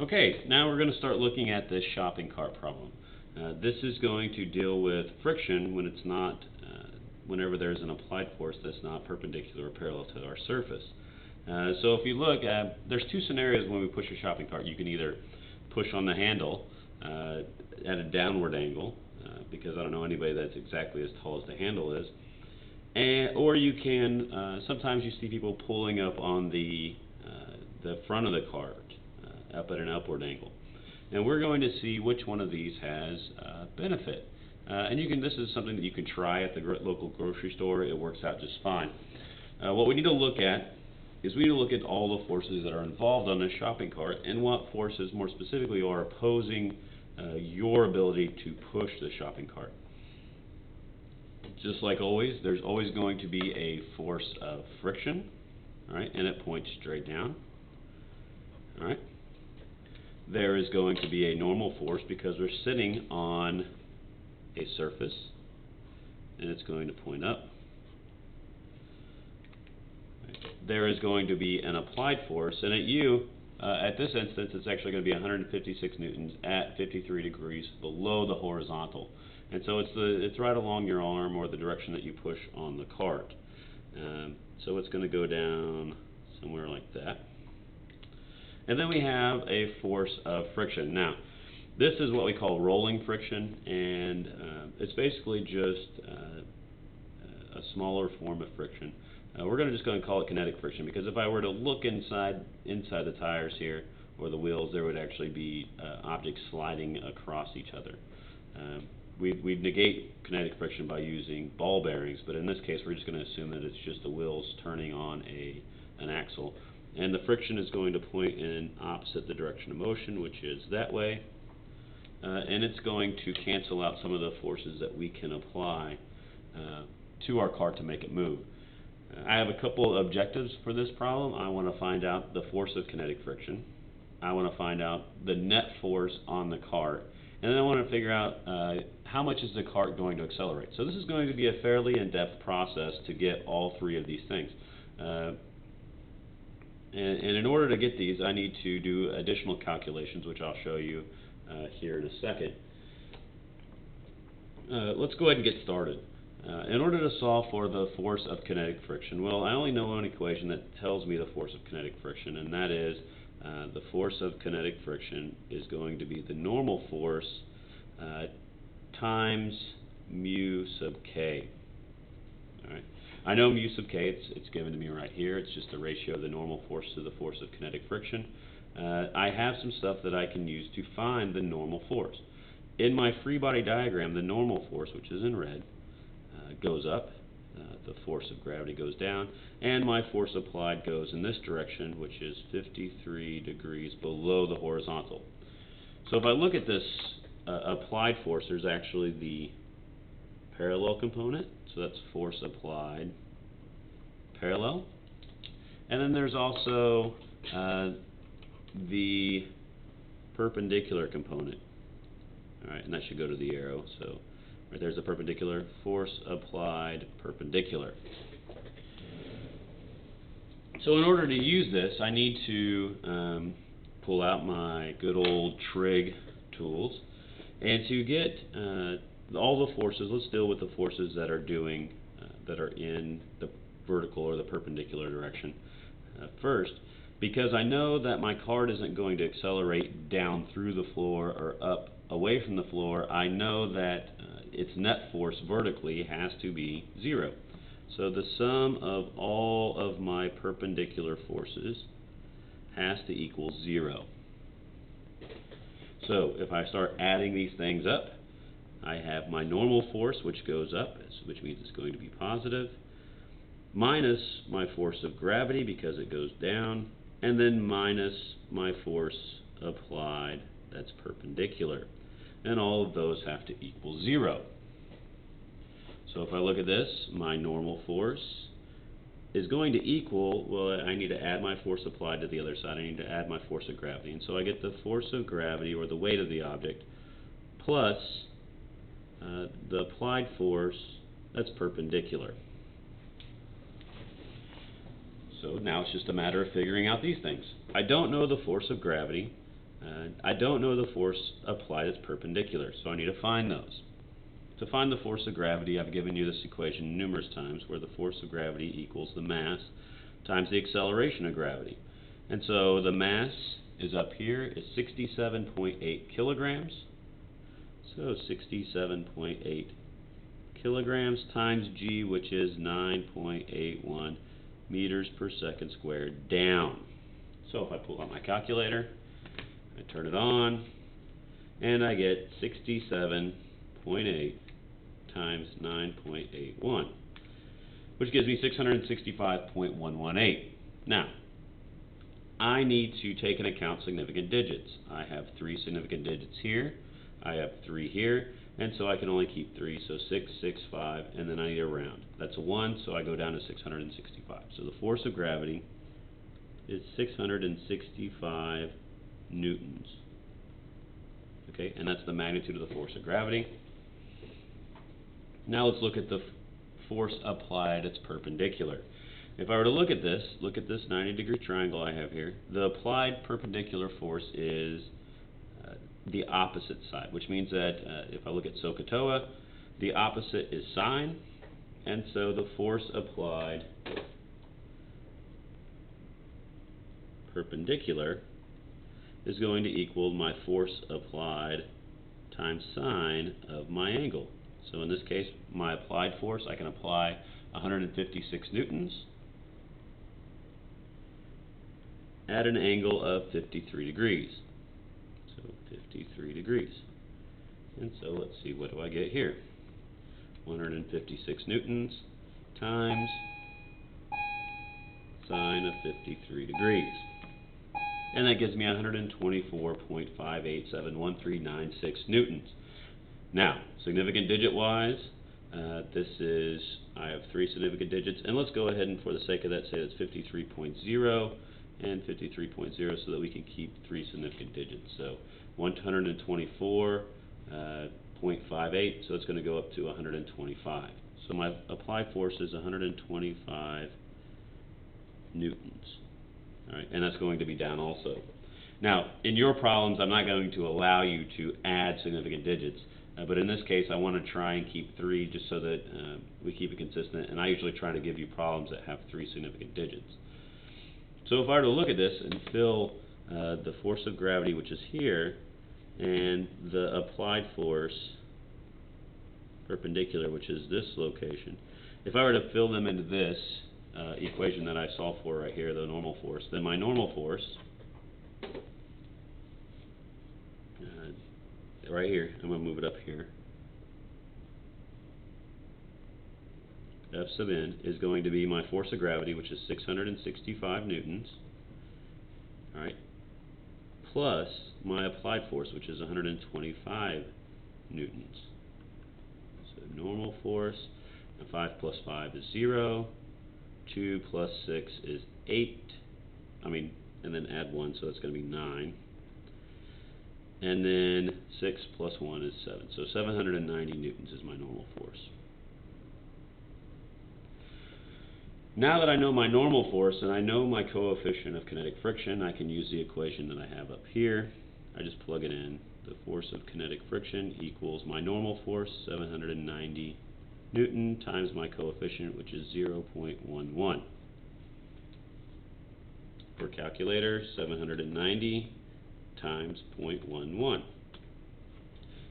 Okay, now we're going to start looking at this shopping cart problem. This is going to deal with friction when it's not, whenever there's an applied force that's not perpendicular or parallel to our surface. So if you look at, there's two scenarios when we push a shopping cart. You can either push on the handle at a downward angle, because I don't know anybody that's exactly as tall as the handle is, or you can, sometimes you see people pulling up on the front of the cart up at an upward angle. And we're going to see which one of these has benefit. And this is something that you can try at the local grocery store. It works out just fine. What we need to look at is we need to look at all the forces that are involved on this shopping cart and what forces more specifically are opposing your ability to push the shopping cart. Just like always, there's always going to be a force of friction, all right, and it points straight down. All right. There is going to be a normal force because we're sitting on a surface, and it's going to point up. There is going to be an applied force, and at this instance, it's actually going to be 156 newtons at 53 degrees below the horizontal. And so it's right along your arm or the direction that you push on the cart. So it's going to go down somewhere like that. And then we have a force of friction. Now, this is what we call rolling friction, and it's basically just a smaller form of friction. We're just going to call it kinetic friction, because if I were to look inside the tires here, or the wheels, there would actually be objects sliding across each other. We negate kinetic friction by using ball bearings, but in this case we're just going to assume that it's just the wheels turning on an axle. And the friction is going to point in opposite the direction of motion, which is that way. And it's going to cancel out some of the forces that we can apply to our cart to make it move. I have a couple of objectives for this problem. I want to find out the force of kinetic friction. I want to find out the net force on the cart. And then I want to figure out how much is the cart going to accelerate. So this is going to be a fairly in-depth process to get all three of these things. And in order to get these, I need to do additional calculations, which I'll show you here in a second. Let's go ahead and get started. In order to solve for the force of kinetic friction, well, I only know one equation that tells me the force of kinetic friction, and that is the force of kinetic friction is going to be the normal force times mu sub k. All right. I know mu sub k, it's given to me right here. It's just the ratio of the normal force to the force of kinetic friction. I have some stuff that I can use to find the normal force. In my free body diagram, the normal force, which is in red, goes up. The force of gravity goes down, and my force applied goes in this direction, which is 53 degrees below the horizontal. So if I look at this applied force, there's actually the parallel component, so that's force applied parallel. And then there's also the perpendicular component. All right, and that should go to the arrow. So right there's the perpendicular, force applied perpendicular. So in order to use this, I need to pull out my good old trig tools, and to get all the forces, let's deal with the forces that are in the vertical or the perpendicular direction first, because I know that my cart isn't going to accelerate down through the floor or up away from the floor. I know that its net force vertically has to be 0. So the sum of all of my perpendicular forces has to equal 0. So if I start adding these things up, I have my normal force, which goes up, which means it's going to be positive, minus my force of gravity because it goes down, and then minus my force applied, that's perpendicular. And all of those have to equal 0. So if I look at this, my normal force is going to equal, well, I need to add my force applied to the other side. I need to add my force of gravity. And so I get the force of gravity, or the weight of the object, plus the applied force that's perpendicular. So now it's just a matter of figuring out these things. I don't know the force of gravity. I don't know the force applied that's perpendicular, so I need to find those. To find the force of gravity, I've given you this equation numerous times, where the force of gravity equals the mass times the acceleration of gravity. And so the mass is up here, is 67.8 kilograms. So 67.8 kilograms times g, which is 9.81 meters per second squared down. So if I pull out my calculator, I turn it on, and I get 67.8 times 9.81, which gives me 665.118. Now, I need to take into account significant digits. I have 3 significant digits here, I have 3 here, and so I can only keep 3, so 6, 6, 5, and then I need a round. That's a 1, so I go down to 665. So the force of gravity is 665 newtons. Okay, and that's the magnitude of the force of gravity. Now let's look at the force applied that's perpendicular. If I were to look at this 90-degree triangle I have here, the applied perpendicular force is the opposite side, which means that if I look at SOHCAHTOA, the opposite is sine, and so the force applied perpendicular is going to equal my force applied times sine of my angle. So in this case, my applied force, I can apply 156 newtons at an angle of 53 degrees. So 53 degrees. And so let's see, what do I get here? 156 newtons times sine of 53 degrees. And that gives me 124.5871396 newtons. Now, significant digit-wise, I have 3 significant digits, and let's go ahead and, for the sake of that, say it's 53.0 and 53.0 so that we can keep 3 significant digits. So 124.58, so it's going to go up to 125. So my applied force is 125 newtons. All right, and that's going to be down also. Now, in your problems, I'm not going to allow you to add significant digits, but in this case, I want to try and keep 3 just so that we keep it consistent, and I usually try to give you problems that have 3 significant digits. So if I were to look at this and fill the force of gravity, which is here, and the applied force perpendicular, which is this location, if I were to fill them into this equation that I solved for right here, the normal force, then my normal force, right here, I'm going to move it up here, F sub n is going to be my force of gravity, which is 665 newtons, all right, plus my applied force, which is 125 newtons. So normal force, 5 plus 5 is 0, 2 plus 6 is 8, and then add 1, so that's going to be 9. And then 6 plus 1 is 7. So 790 newtons is my normal force. Now that I know my normal force and I know my coefficient of kinetic friction, I can use the equation that I have up here. I just plug it in. The force of kinetic friction equals my normal force, 790 Newton, times my coefficient, which is 0.11. For calculator, 790 times 0.11.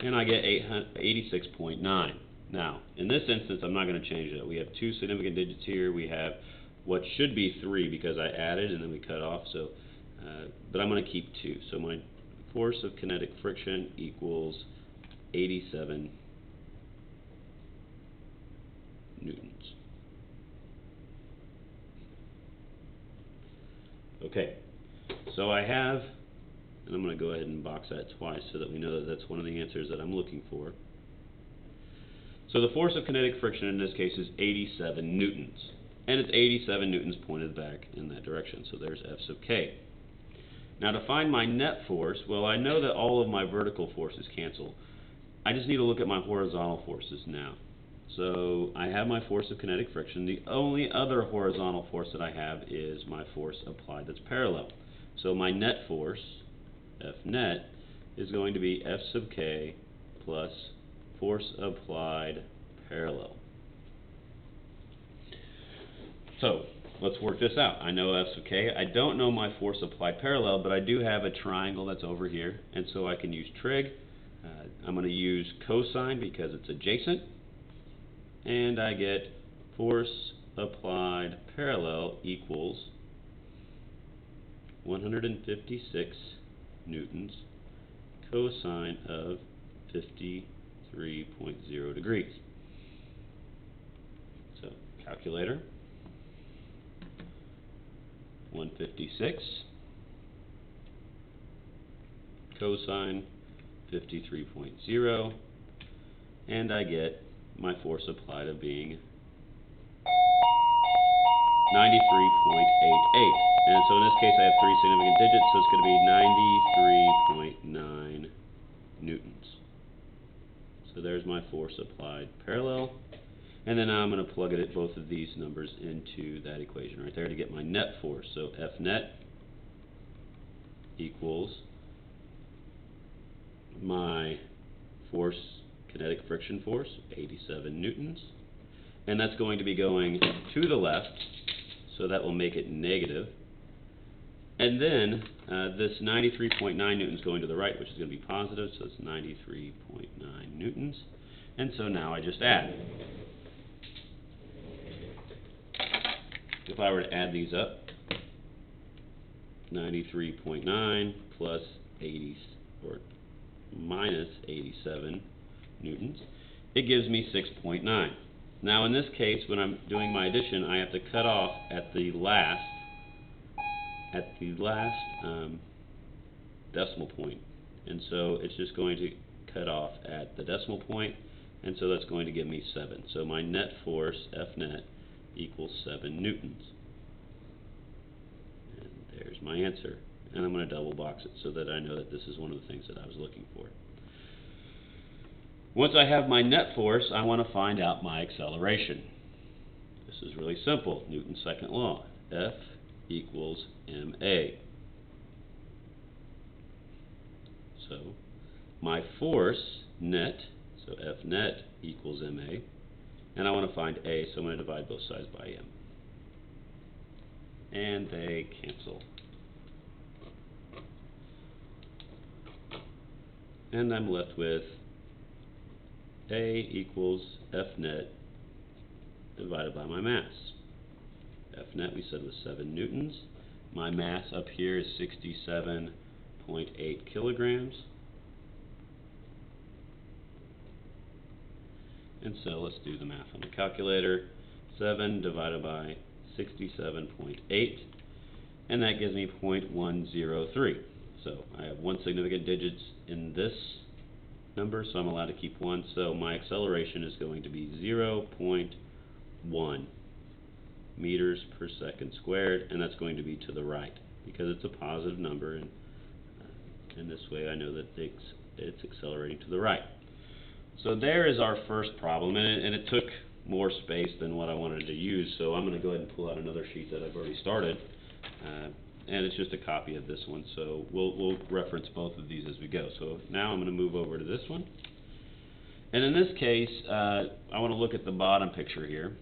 And I get 86.9. Now, in this instance, I'm not going to change it. We have 2 significant digits here. We have what should be 3 because I added and then we cut off. So, but I'm going to keep 2. So my force of kinetic friction equals 87 newtons. Okay, so I have, and I'm going to go ahead and box that twice so that we know that that's one of the answers that I'm looking for. So the force of kinetic friction in this case is 87 newtons. And it's 87 newtons pointed back in that direction. So there's F sub k. Now to find my net force, well, I know that all of my vertical forces cancel. I just need to look at my horizontal forces now. So I have my force of kinetic friction. The only other horizontal force that I have is my force applied that's parallel. So my net force F net is going to be F sub k plus force applied parallel. So let's work this out. I know F sub k. I don't know my force applied parallel, but I do have a triangle that's over here, and so I can use trig. I'm going to use cosine because it's adjacent, and I get force applied parallel equals 156 newtons cosine of 53.0 degrees. So calculator, 156 cosine 53.0, and I get my force applied of being 93.88. And so in this case I have three significant digits, so it's going to be 93.9 newtons. So there's my force applied parallel. And then now I'm going to plug it at both of these numbers into that equation right there to get my net force. So F net equals my force, kinetic friction force, 87 newtons. And that's going to be going to the left, so that will make it negative. And then this 93.9 newtons going to the right, which is going to be positive, so it's 93.9 newtons. And so now I just add. If I were to add these up, 93.9 plus 80 or minus 87 newtons, it gives me 6.9. Now in this case, when I'm doing my addition, I have to cut off at the last decimal point. And so it's just going to cut off at the decimal point, and so that's going to give me 7. So my net force, F net, equals 7 newtons. And there's my answer. And I'm going to double box it so that I know that this is one of the things that I was looking for. Once I have my net force, I want to find out my acceleration. This is really simple. Newton's second law. F equals ma. So my force net, so F net equals ma. And I want to find a, so I'm going to divide both sides by m. And they cancel. And I'm left with A equals F net divided by my mass. F net we said was 7 newtons. My mass up here is 67.8 kilograms. And so let's do the math on the calculator. 7 divided by 67.8, and that gives me 0.103. So I have one significant digit in this number, so I'm allowed to keep one. So my acceleration is going to be 0.1 meters per second squared, and that's going to be to the right because it's a positive number, and in this way I know that it's accelerating to the right. So there is our first problem, and it took more space than what I wanted to use, so I'm going to go ahead and pull out another sheet that I've already started, and it's just a copy of this one, so we'll reference both of these as we go. So now I'm going to move over to this one, and in this case I want to look at the bottom picture here.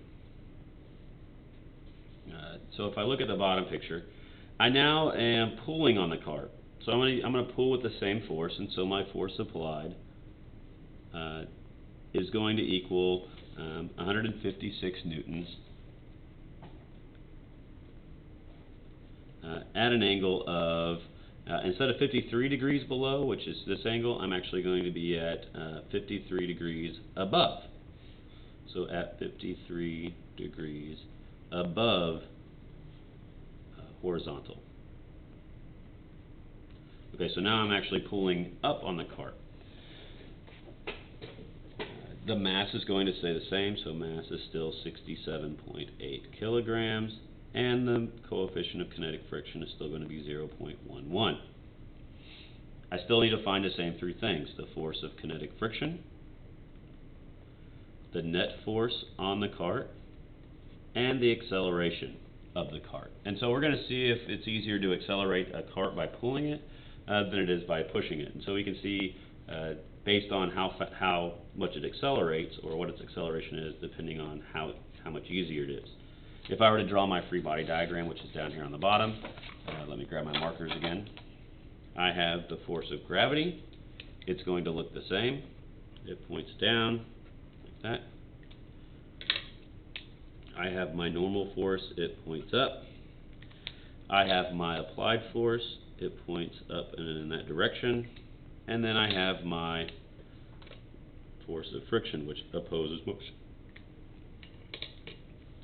So if I look at the bottom picture, I now am pulling on the cart. So I'm going to pull with the same force, and so my force applied is going to equal 156 newtons at an angle of, instead of 53 degrees below, which is this angle, I'm actually going to be at 53 degrees above. So at 53 degrees above horizontal. Okay, so now I'm actually pulling up on the cart. The mass is going to stay the same, so mass is still 67.8 kilograms, and the coefficient of kinetic friction is still going to be 0.11. I still need to find the same three things: the force of kinetic friction, the net force on the cart, and the acceleration of the cart. And so we're going to see if it's easier to accelerate a cart by pulling it, than it is by pushing it. And so we can see, based on how much it accelerates, or what its acceleration is, depending on how much easier it is. If I were to draw my free body diagram, which is down here on the bottom, let me grab my markers again. I have the force of gravity. It's going to look the same. It points down like that. I have my normal force. It points up. I have my applied force. It points up and in that direction. And then I have my force of friction, which opposes motion.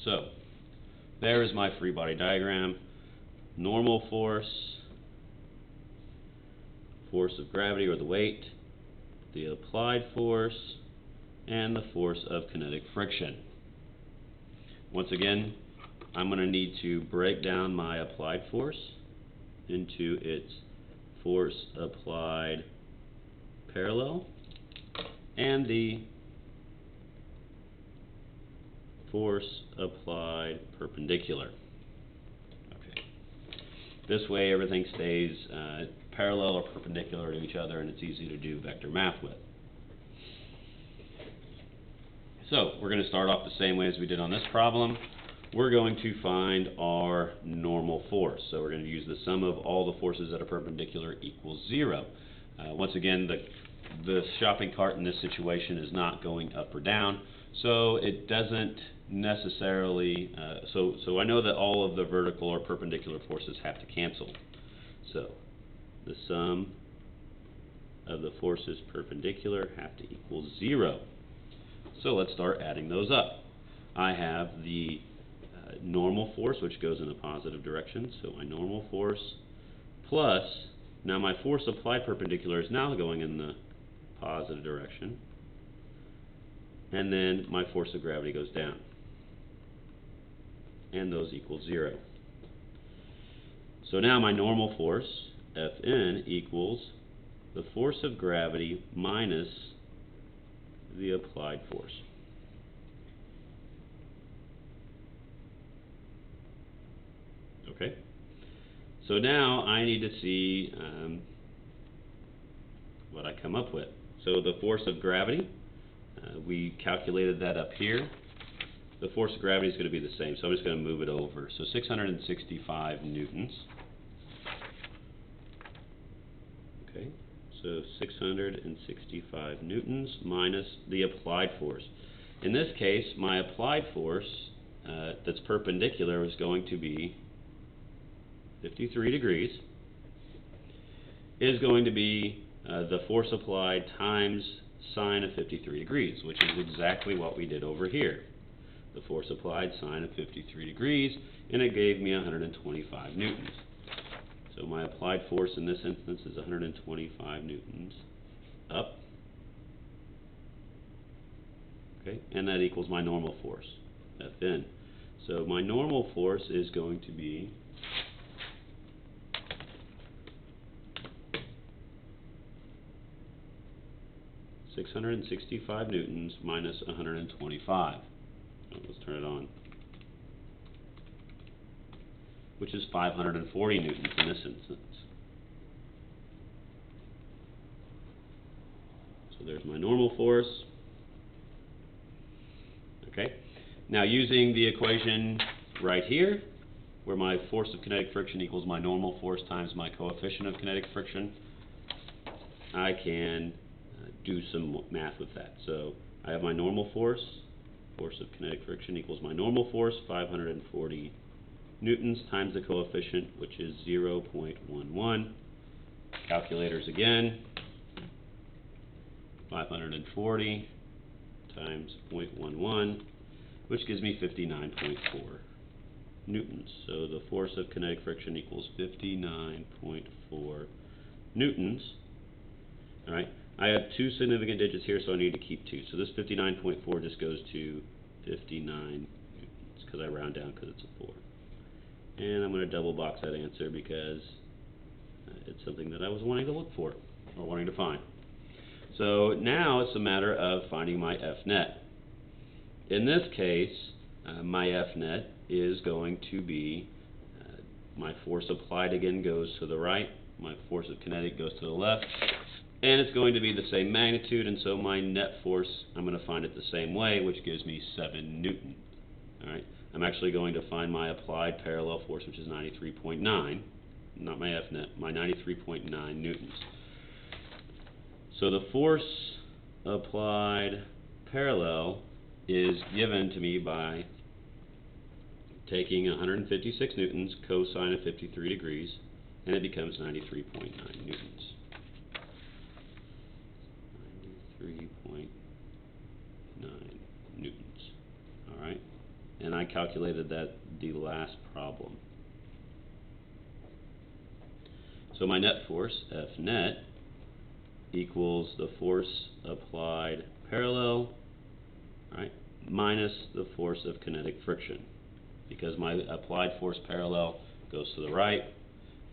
So, there is my free body diagram. Normal force, force of gravity or the weight, the applied force, and the force of kinetic friction. Once again, I'm going to need to break down my applied force into its force applied parallel and the force applied perpendicular. Okay. This way everything stays parallel or perpendicular to each other, and it's easy to do vector math with. So we're going to start off the same way as we did on this problem. We're going to find our normal force. So we're going to use the sum of all the forces that are perpendicular equals 0. Once again, the shopping cart in this situation is not going up or down, so it doesn't necessarily, so I know that all of the vertical or perpendicular forces have to cancel. So the sum of the forces perpendicular have to equal 0. So let's start adding those up. I have the normal force, which goes in a positive direction, so my normal force plus, now my force applied perpendicular is now going in the positive direction, and then my force of gravity goes down, and those equal 0. So now my normal force, Fn, equals the force of gravity minus the applied force. Okay, so now I need to see what I come up with. So the force of gravity, we calculated that up here. The force of gravity is going to be the same, so I'm just going to move it over. So 665 newtons. Okay, so 665 newtons minus the applied force. In this case, my applied force that's perpendicular is going to be 53 degrees, is going to be the force applied times sine of 53 degrees, which is exactly what we did over here. The force applied sine of 53 degrees, and it gave me 125 newtons. So my applied force in this instance is 125 newtons up. Okay, and that equals my normal force, Fn. So my normal force is going to be 665 newtons minus 125. Oh, let's turn it on. Which is 540 newtons in this instance. So there's my normal force. Okay. Now using the equation right here, where my force of kinetic friction equals my normal force times my coefficient of kinetic friction, I can do some math with that. So I have my normal force, force of kinetic friction equals my normal force, 540 newtons times the coefficient, which is 0.11. Calculators again, 540 times 0.11, which gives me 59.4 newtons. So the force of kinetic friction equals 59.4 newtons. All right. I have two significant digits here, so I need to keep 2. So this 59.4 just goes to 59 newtons, because I round down because it's a 4. And I'm going to double box that answer because it's something that I was wanting to look for, or wanting to find. So now it's a matter of finding my Fnet. In this case, my Fnet is going to be, my force applied again goes to the right, my force of kinetic goes to the left, and it's going to be the same magnitude, and so my net force, I'm going to find it the same way, which gives me 7 Newton. All right, I'm actually going to find my applied parallel force, which is 93.9, not my F net, my 93.9 newtons. So the force applied parallel is given to me by taking 156 newtons, cosine of 53 degrees, and it becomes 93.9 newtons. 93.9 newtons. All right, and I calculated that the last problem. So my net force, F net, equals the force applied parallel, right, minus the force of kinetic friction. Because my applied force parallel goes to the right,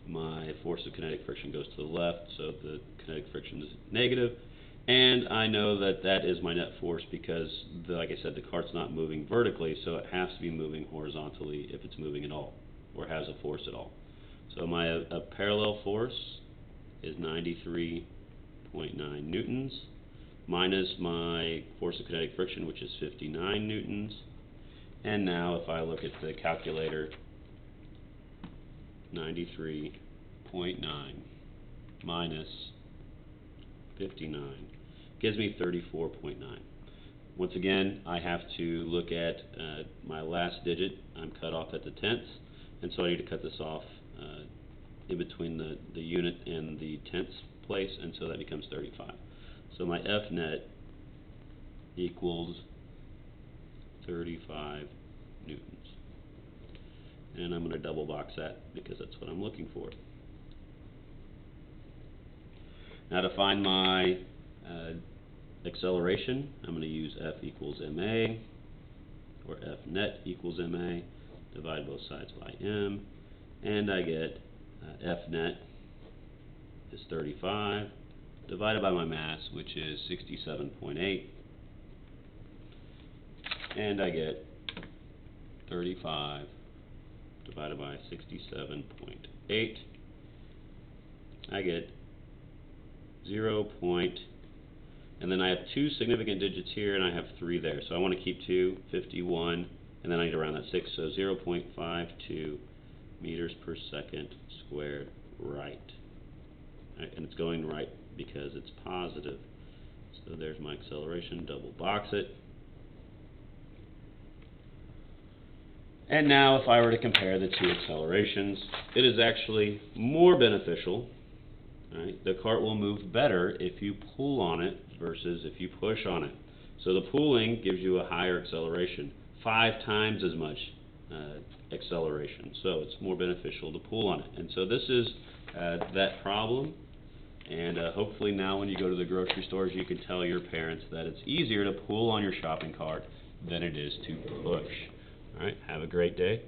my force of kinetic friction goes to the left, so the kinetic friction is negative. And I know that that is my net force because, like I said, the cart's not moving vertically, so it has to be moving horizontally if it's moving at all, or has a force at all. So my parallel force is 93.9 newtons, minus my force of kinetic friction, which is 59 newtons. And now if I look at the calculator, 93.9 minus 59 gives me 34.9. Once again, I have to look at my last digit. I'm cut off at the tenths, and so I need to cut this off in between the unit and the tenths place, and so that becomes 35. So my F net equals 35 newtons. And I'm going to double box that because that's what I'm looking for. Now to find my acceleration, I'm going to use F equals ma, or F net equals ma, divide both sides by m, and I get F net is 35, divided by my mass, which is 67.8, and I get 35 divided by 67.8. I get 0. And then I have 2 significant digits here, and I have 3 there. So I want to keep 2, 51, and then I need to round that 6. So 0.52 meters per second squared right. And it's going right because it's positive. So there's my acceleration. Double box it. And now if I were to compare the 2 accelerations, it is actually more beneficial. Right? The cart will move better if you pull on it versus if you push on it. So the pulling gives you a higher acceleration, 5 times as much acceleration. So it's more beneficial to pull on it. And so this is that problem. And hopefully now when you go to the grocery stores, you can tell your parents that it's easier to pull on your shopping cart than it is to push. All right, have a great day.